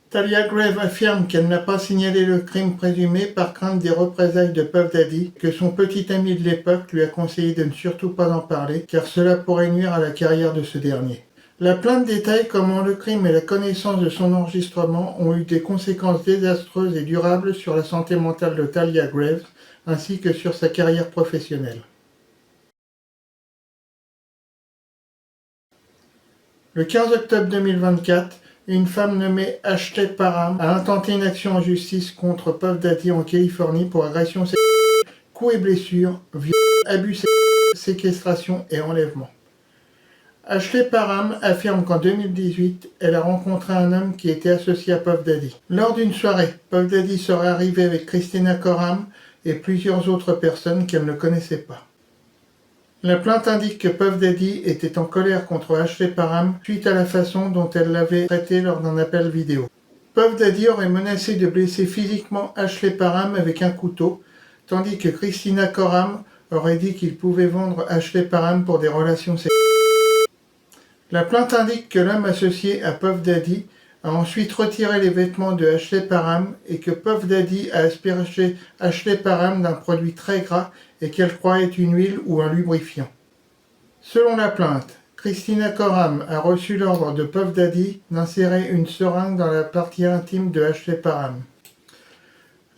Talia Grave affirme qu'elle n'a pas signalé le crime présumé par crainte des représailles de Puff Daddy, que son petit ami de l'époque lui a conseillé de ne surtout pas en parler, car cela pourrait nuire à la carrière de ce dernier. La plainte détaille comment le crime et la connaissance de son enregistrement ont eu des conséquences désastreuses et durables sur la santé mentale de Talia Grave, ainsi que sur sa carrière professionnelle. Le 15 octobre 2024, une femme nommée Ashley Parham a intenté une action en justice contre Puff Daddy en Californie pour agression sexuelle, coups et blessures, viol, abus sexuels, séquestration et enlèvement. Ashley Parham affirme qu'en 2018, elle a rencontré un homme qui était associé à Puff Daddy. Lors d'une soirée, Puff Daddy serait arrivé avec Christina Koram et plusieurs autres personnes qu'elle ne connaissait pas. La plainte indique que Puff Daddy était en colère contre Ashley Parham suite à la façon dont elle l'avait traité lors d'un appel vidéo. Puff Daddy aurait menacé de blesser physiquement Ashley Parham avec un couteau, tandis que Christina Koram aurait dit qu'il pouvait vendre Ashley Parham pour des relations sexuelles. La plainte indique que l'homme associé à Puff Daddy a ensuite retiré les vêtements de Ashley Parham et que Puff Daddy a aspergé Ashley Parham d'un produit très gras et qu'elle croyait une huile ou un lubrifiant. Selon la plainte, Christina Koram a reçu l'ordre de Puff Daddy d'insérer une seringue dans la partie intime de Ashley Parham.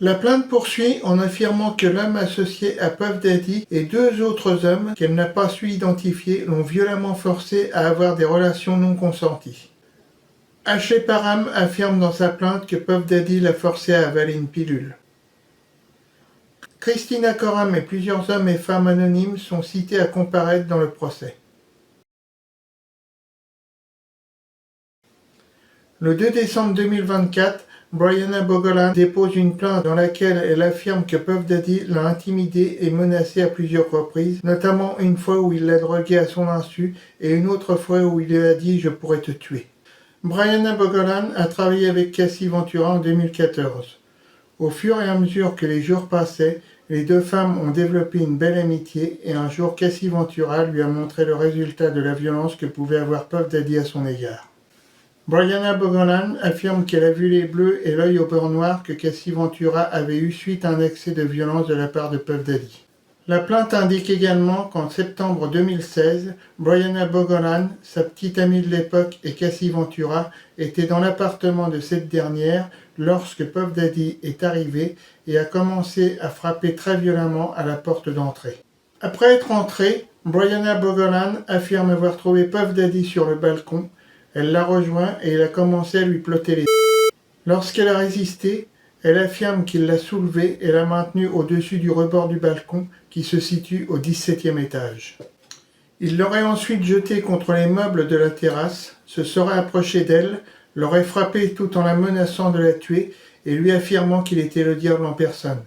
La plainte poursuit en affirmant que l'homme associé à Puff Daddy et 2 autres hommes qu'elle n'a pas su identifier l'ont violemment forcé à avoir des relations non consenties. Ashley Parham affirme dans sa plainte que Puff Daddy l'a forcé à avaler une pilule. Christina Coram et plusieurs hommes et femmes anonymes sont cités à comparaître dans le procès. Le 2 décembre 2024, Brianna Bogolan dépose une plainte dans laquelle elle affirme que Puff Daddy l'a intimidée et menacée à plusieurs reprises, notamment une fois où il l'a droguée à son insu et une autre fois où il lui a dit « je pourrais te tuer ». Brianna Bogolan a travaillé avec Cassie Ventura en 2014. Au fur et à mesure que les jours passaient, les deux femmes ont développé une belle amitié et un jour Cassie Ventura lui a montré le résultat de la violence que pouvait avoir Puff Daddy à son égard. Brianna Bogolan affirme qu'elle a vu les bleus et l'œil au beurre noir que Cassie Ventura avait eu suite à un excès de violence de la part de Puff Daddy. La plainte indique également qu'en septembre 2016, Brianna Bogolan, sa petite amie de l'époque et Cassie Ventura étaient dans l'appartement de cette dernière lorsque Puff Daddy est arrivé et a commencé à frapper très violemment à la porte d'entrée. Après être entrée, Brianna Bogolan affirme avoir trouvé Puff Daddy sur le balcon. Elle l'a rejoint et il a commencé à lui plotter les... Lorsqu'elle a résisté, elle affirme qu'il l'a soulevée et l'a maintenue au-dessus du rebord du balcon qui se situe au 17e étage. Il l'aurait ensuite jetée contre les meubles de la terrasse, se serait approché d'elle, l'aurait frappée tout en la menaçant de la tuer et lui affirmant qu'il était le diable en personne.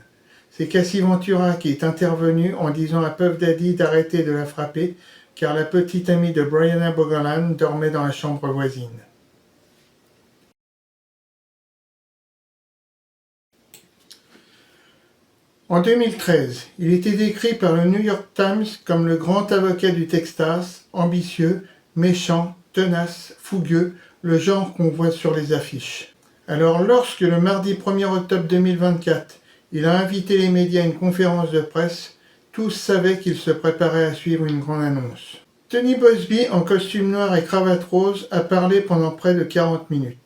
C'est Cassie Ventura qui est intervenue en disant à Puff Daddy d'arrêter de la frapper car la petite amie de Brianna Bogolan dormait dans la chambre voisine. En 2013, il était décrit par le New York Times comme le grand avocat du Texas, ambitieux, méchant, tenace, fougueux, le genre qu'on voit sur les affiches. Alors lorsque le mardi 1er octobre 2024, il a invité les médias à une conférence de presse, tous savaient qu'il se préparait à suivre une grande annonce. Tony Buzbee, en costume noir et cravate rose, a parlé pendant près de 40 minutes.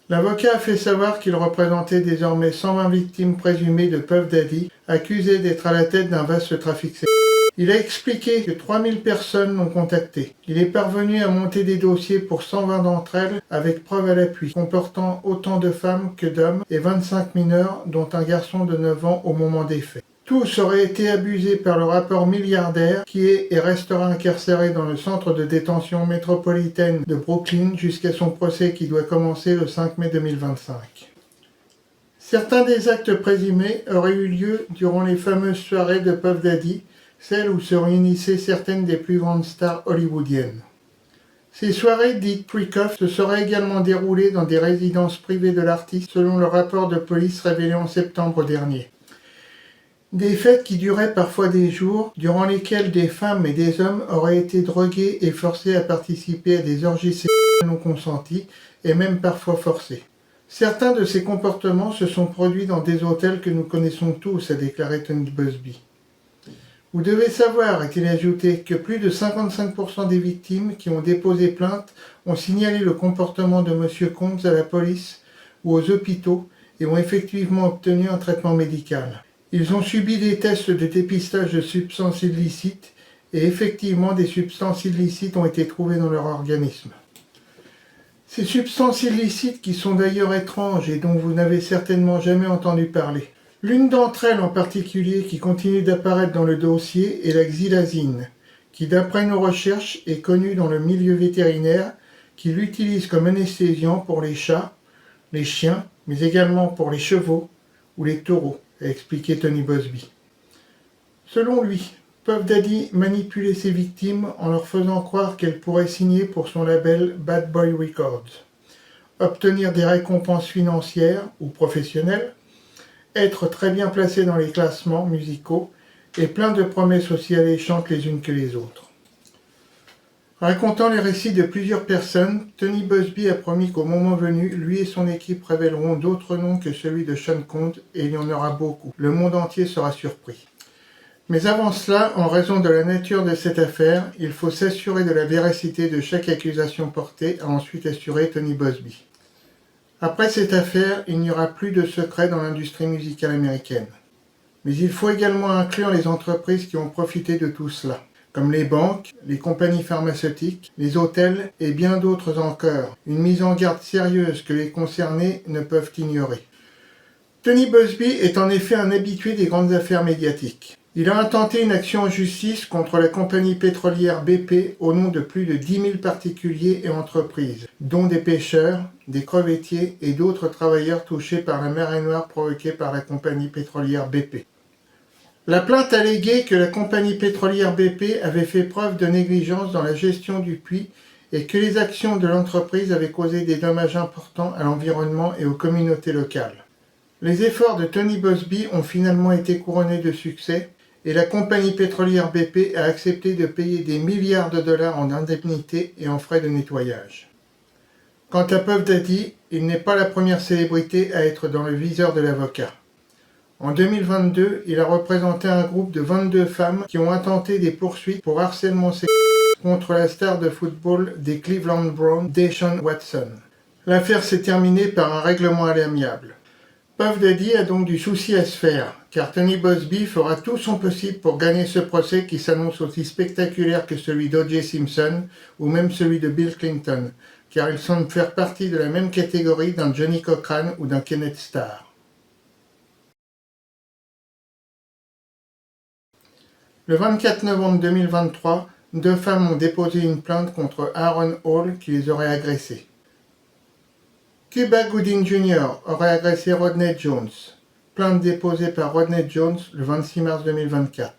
L'avocat a fait savoir qu'il représentait désormais 120 victimes présumées de Puff Daddy, accusées d'être à la tête d'un vaste trafic sexuel. Il a expliqué que 3000 personnes l'ont contacté. Il est parvenu à monter des dossiers pour 120 d'entre elles avec preuve à l'appui, comportant autant de femmes que d'hommes et 25 mineurs, dont un garçon de 9 ans au moment des faits. Tous auraient été abusés par le rappeur milliardaire qui est et restera incarcéré dans le centre de détention métropolitaine de Brooklyn jusqu'à son procès qui doit commencer le 5 mai 2025. Certains des actes présumés auraient eu lieu durant les fameuses soirées de Puff Daddy, celles où se réunissaient certaines des plus grandes stars hollywoodiennes. Ces soirées dites freak-off se seraient également déroulées dans des résidences privées de l'artiste selon le rapport de police révélé en septembre dernier. Des fêtes qui duraient parfois des jours, durant lesquelles des femmes et des hommes auraient été drogués et forcés à participer à des orgies sexuelles non consenties et même parfois forcées. Certains de ces comportements se sont produits dans des hôtels que nous connaissons tous, a déclaré Tony Buzbee. Vous devez savoir, a-t-il ajouté, que plus de 55% des victimes qui ont déposé plainte ont signalé le comportement de M. Combs à la police ou aux hôpitaux et ont effectivement obtenu un traitement médical. Ils ont subi des tests de dépistage de substances illicites et effectivement des substances illicites ont été trouvées dans leur organisme. Ces substances illicites qui sont d'ailleurs étranges et dont vous n'avez certainement jamais entendu parler. L'une d'entre elles en particulier qui continue d'apparaître dans le dossier est la xylazine, qui d'après nos recherches est connue dans le milieu vétérinaire, qui l'utilise comme anesthésiant pour les chats, les chiens, mais également pour les chevaux ou les taureaux, a expliqué Tony Buzbee. Selon lui, Puff Daddy manipulait ses victimes en leur faisant croire qu'elles pourraient signer pour son label Bad Boy Records, obtenir des récompenses financières ou professionnelles, être très bien placées dans les classements musicaux et plein de promesses aussi alléchantes les unes que les autres. Racontant les récits de plusieurs personnes, Tony Buzbee a promis qu'au moment venu, lui et son équipe révéleront d'autres noms que celui de Sean Combs et il y en aura beaucoup. Le monde entier sera surpris. Mais avant cela, en raison de la nature de cette affaire, il faut s'assurer de la véracité de chaque accusation portée, a ensuite assuré Tony Buzbee. Après cette affaire, il n'y aura plus de secret dans l'industrie musicale américaine. Mais il faut également inclure les entreprises qui ont profité de tout cela, comme les banques, les compagnies pharmaceutiques, les hôtels et bien d'autres encore. Une mise en garde sérieuse que les concernés ne peuvent ignorer. Tony Buzbee est en effet un habitué des grandes affaires médiatiques. Il a intenté une action en justice contre la compagnie pétrolière BP au nom de plus de 10 000 particuliers et entreprises, dont des pêcheurs, des crevettiers et d'autres travailleurs touchés par la marée noire provoquée par la compagnie pétrolière BP. La plainte alléguait que la compagnie pétrolière BP avait fait preuve de négligence dans la gestion du puits et que les actions de l'entreprise avaient causé des dommages importants à l'environnement et aux communautés locales. Les efforts de Tony Buzbee ont finalement été couronnés de succès et la compagnie pétrolière BP a accepté de payer des milliards de dollars en indemnités et en frais de nettoyage. Quant à Puff Daddy, il n'est pas la première célébrité à être dans le viseur de l'avocat. En 2022, il a représenté un groupe de 22 femmes qui ont intenté des poursuites pour harcèlement sexuel contre la star de football des Cleveland Browns, Deshaun Watson. L'affaire s'est terminée par un règlement à l'amiable. Puff Daddy a donc du souci à se faire, car Tony Buzbee fera tout son possible pour gagner ce procès qui s'annonce aussi spectaculaire que celui d'O.J. Simpson ou même celui de Bill Clinton, car il semble faire partie de la même catégorie d'un Johnny Cochran ou d'un Kenneth Starr. Le 24 novembre 2023, 2 femmes ont déposé une plainte contre Aaron Hall qui les aurait agressées. Cuba Gooding Jr. aurait agressé Rodney Jones. Plainte déposée par Rodney Jones le 26 mars 2024.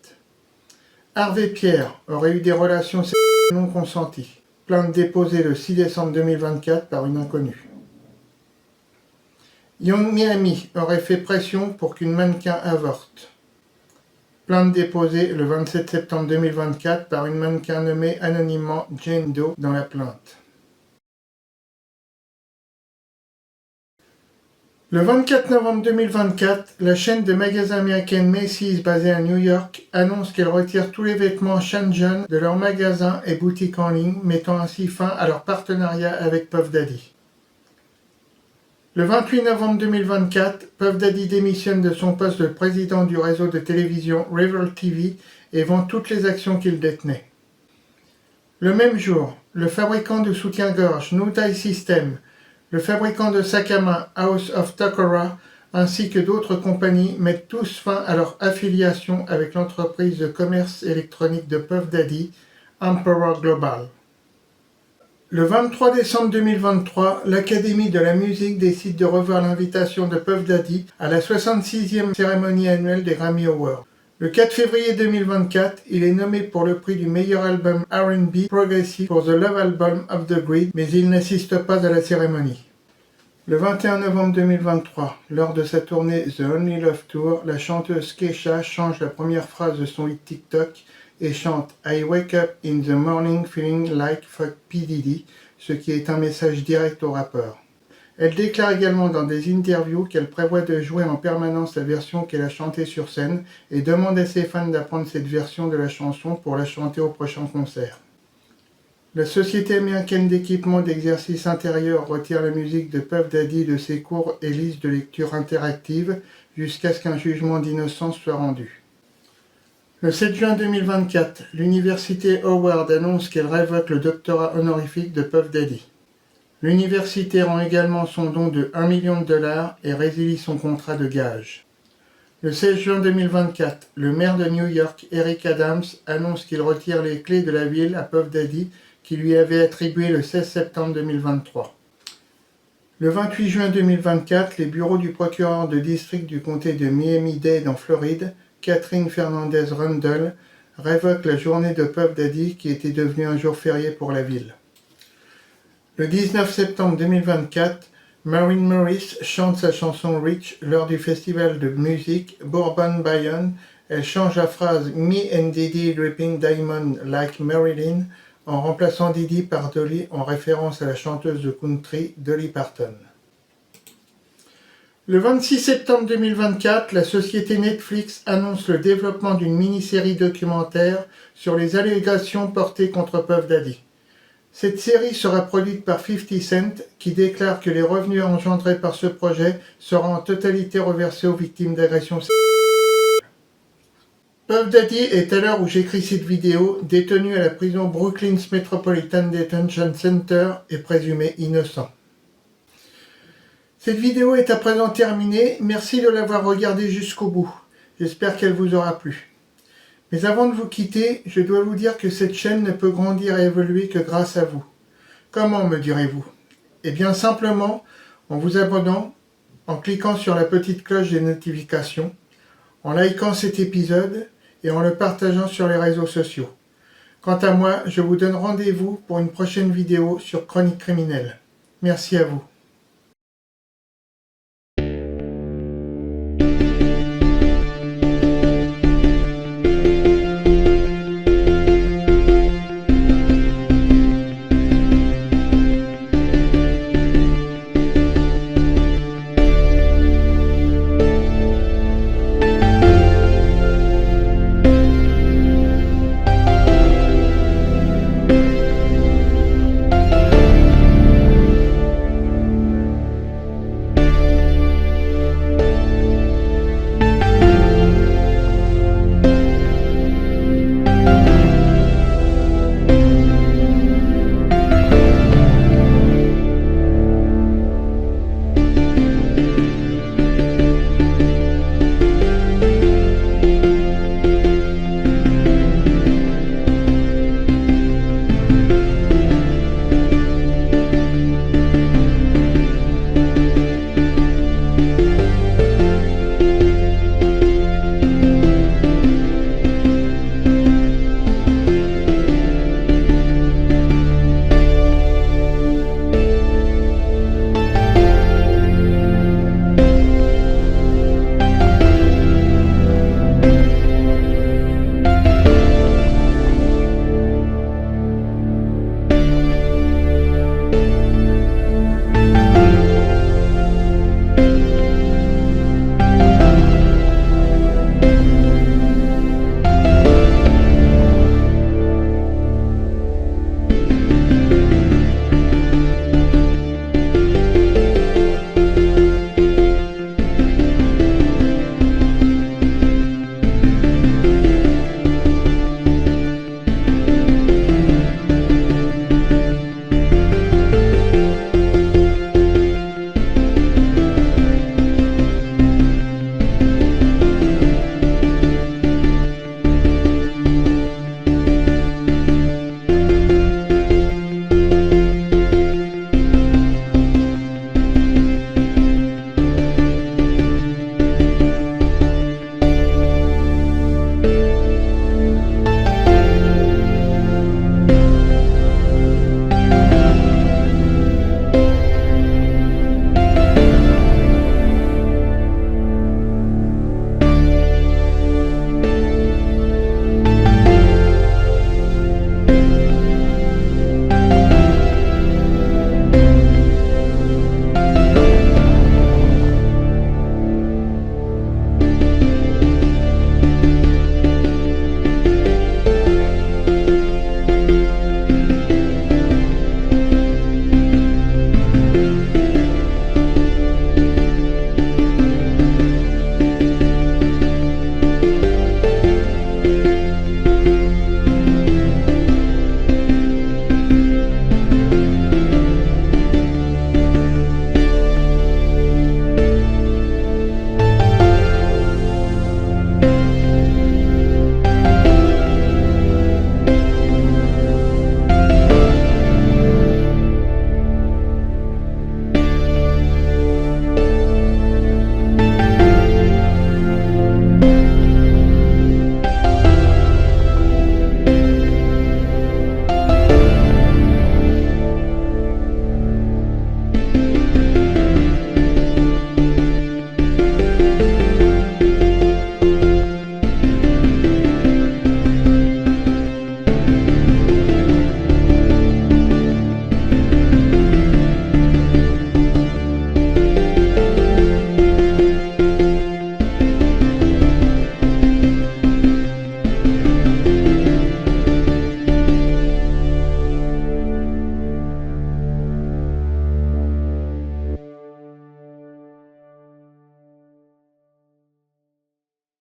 Harvey Pierre aurait eu des relations sexuelles non consenties. Plainte déposée le 6 décembre 2024 par une inconnue. Young Miami aurait fait pression pour qu'une mannequin avorte. Plainte déposée le 27 septembre 2024 par une mannequin nommée anonymement Jane Doe dans la plainte. Le 24 novembre 2024, la chaîne de magasins américaine Macy's basée à New York annonce qu'elle retire tous les vêtements Shenzhen de leurs magasins et boutiques en ligne, mettant ainsi fin à leur partenariat avec Puff Daddy. Le 28 novembre 2024, Puff Daddy démissionne de son poste de président du réseau de télévision Rival TV et vend toutes les actions qu'il détenait. Le même jour, le fabricant de soutien-gorge Nutai System, le fabricant de sacs à main House of Takora, ainsi que d'autres compagnies mettent tous fin à leur affiliation avec l'entreprise de commerce électronique de Puff Daddy, Emperor Global. Le 23 décembre 2023, l'Académie de la musique décide de revoir l'invitation de Puff Daddy à la 66e cérémonie annuelle des Grammy Awards. Le 4 février 2024, il est nommé pour le prix du meilleur album R&B progressif pour The Love Album of the Grid, mais il n'assiste pas à la cérémonie. Le 21 novembre 2023, lors de sa tournée The Only Love Tour, la chanteuse Kesha change la première phrase de son hit TikTok et chante « I wake up in the morning feeling like fuck P. Diddy », ce qui est un message direct au rappeur. Elle déclare également dans des interviews qu'elle prévoit de jouer en permanence la version qu'elle a chantée sur scène et demande à ses fans d'apprendre cette version de la chanson pour la chanter au prochain concert. La société américaine d'équipement d'exercice intérieur retire la musique de Puff Daddy de ses cours et listes de lecture interactive jusqu'à ce qu'un jugement d'innocence soit rendu. Le 7 juin 2024, l'université Howard annonce qu'elle révoque le doctorat honorifique de Puff Daddy. L'université rend également son don de 1 million de dollars et résilie son contrat de gage. Le 16 juin 2024, le maire de New York, Eric Adams, annonce qu'il retire les clés de la ville à Puff Daddy qui lui avait attribué le 16 septembre 2023. Le 28 juin 2024, les bureaux du procureur de district du comté de Miami-Dade en Floride, Catherine Fernandez Rundle, révoquent la journée de Puff Daddy qui était devenue un jour férié pour la ville. Le 19 septembre 2024, Maren Morris chante sa chanson Rich lors du festival de musique Bourbon Bayonne. Elle change la phrase « Me and Diddy dripping diamond like Marilyn » en remplaçant Diddy par Dolly en référence à la chanteuse de country Dolly Parton. Le 26 septembre 2024, la société Netflix annonce le développement d'une mini-série documentaire sur les allégations portées contre Puff Daddy. Cette série sera produite par 50 Cent, qui déclare que les revenus engendrés par ce projet seront en totalité reversés aux victimes d'agressions sexuelles. Puff Daddy est, à l'heure où j'écris cette vidéo, détenu à la prison Brooklyn's Metropolitan Detention Center et présumé innocent. Cette vidéo est à présent terminée. Merci de l'avoir regardée jusqu'au bout. J'espère qu'elle vous aura plu. Mais avant de vous quitter, je dois vous dire que cette chaîne ne peut grandir et évoluer que grâce à vous. Comment, me direz-vous? Eh bien simplement en vous abonnant, en cliquant sur la petite cloche des notifications, en likant cet épisode et en le partageant sur les réseaux sociaux. Quant à moi, je vous donne rendez-vous pour une prochaine vidéo sur Chronique criminelle. Merci à vous.